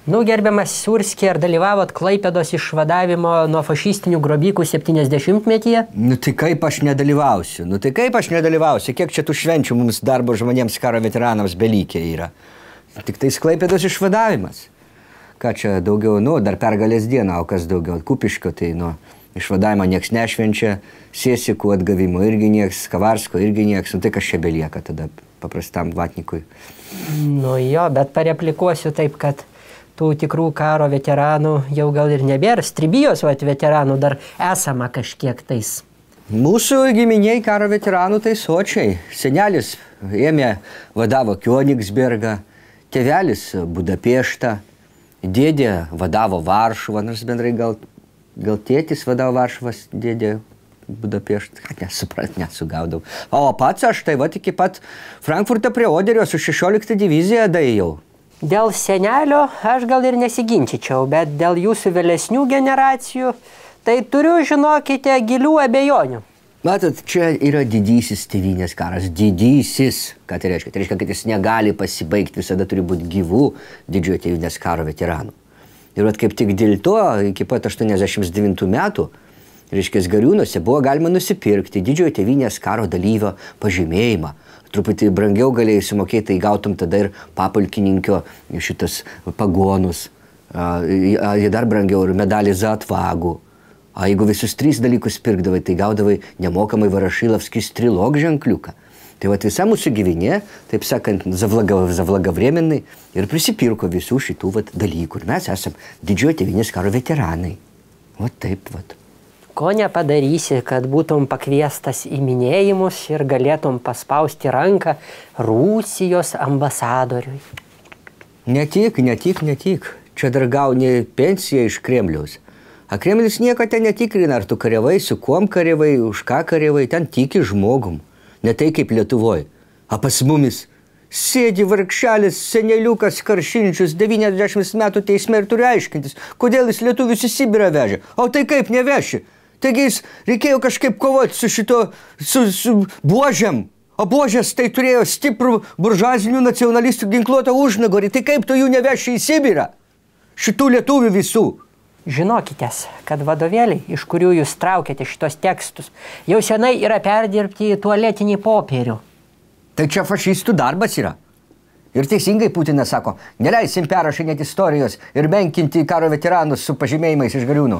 Nu, gerbiamas Surskė, ar dalyvavot Klaipėdos išvadavimo nuo fašistinių grobykų 70-metyje? Nu tai kaip aš nedalyvausiu? Kiek čia tų švenčių mums darbo žmonėms, karo veteranams belykė yra? Tik tais Klaipėdos išvadavimas. Ką čia daugiau, dar pergalės dieną, o kas daugiau, Kupiškio, tai išvadavimo nieks nešvenčia, Siesikų atgavimo irgi nieks, Kavarsko irgi nieks, tai kas čia belieka tada paprastam vatnikui. Nu jo, bet pareplikuosiu taip, kad tų tikrų karo veteranų jau gal ir nebėra. Stribijos veteranų dar esama kažkiek tais. Mūsų giminiai karo veteranų tai sočiai. Senelis vadavo Kionigsbergą, tėvelis Budapeštą, dėdė vadavo Varšuvą, nors bendrai gal tėtis vadavo Varšuvas, dėdė Budapeštą. Nesugaudau. O pats aš tai iki pat Frankfurto prie Oderio su 16 divizija daėjau. Dėl senelio aš gal ir nesiginčičiau, bet dėl jūsų vėlesnių generacijų, tai turiu, žinokite, gilių abejonių. Matot, čia yra didysis tėvynės karas. Didysis. Ką tai reiškia? Tai reiškia, kad jis negali pasibaigti, visada turi būti gyvų didžiojo tėvynės karo veteranų. Ir kaip tik dėl to, iki pat 89 metų, reiškia, Gariūnuose buvo galima nusipirkti didžiojo tėvynės karo dalyvio pažymėjimą. Truputį brangiau galėjai sumokėti, tai gautum tada ir papulkininkio šitas pagonus. Jie dar brangiau ir medalį za atvagų. A jeigu visus 3 dalykus pirkdavai, tai gaudavai nemokamai Varašilovskis trilog ženkliuką. Tai visa mūsų giminė, taip sakant, zavlagavremenai ir prisipirko visų šitų dalykų. Ir mes esam didžiojo tėvynės karo veteranai. Taip. Ko nepadarysi, kad būtum pakviestas į minėjimus ir galėtum paspausti ranką Rusijos ambasadoriui? Ne tik. Čia dar gauni pensiją iš Kremliaus. A Kremlius nieko ten netikrina, ar tu kariavai, su kuom kariavai, už ką kariavai, ten tiki žmogum. Ne tai kaip Lietuvoj. A pas mumis sėdi vargšelis seneliukas Karšinčius, 90 metų teisme ir turi aiškintis, kodėl jis lietuvius į Sibirą vežė. O tai kaip neveši? Taigi jis reikėjo kažkaip kovoti su su buožėm. O buožės tai turėjo stiprų buržuazinių nacionalistų ginkluotą užnagorį. Tai kaip tu jų neveši į Sibirą? Šitų lietuvių visų. Žinokitės, kad vadovėliai, iš kurių jūs traukėte šitos tekstus, jau senai yra perdirbti į tualetinį popierių. Tai čia fašistų darbas yra. Ir teisingai Putinas sako, neleisim perrašinėti istorijos ir menkinti karo veteranus su pažymėjimais iš Gariūnų.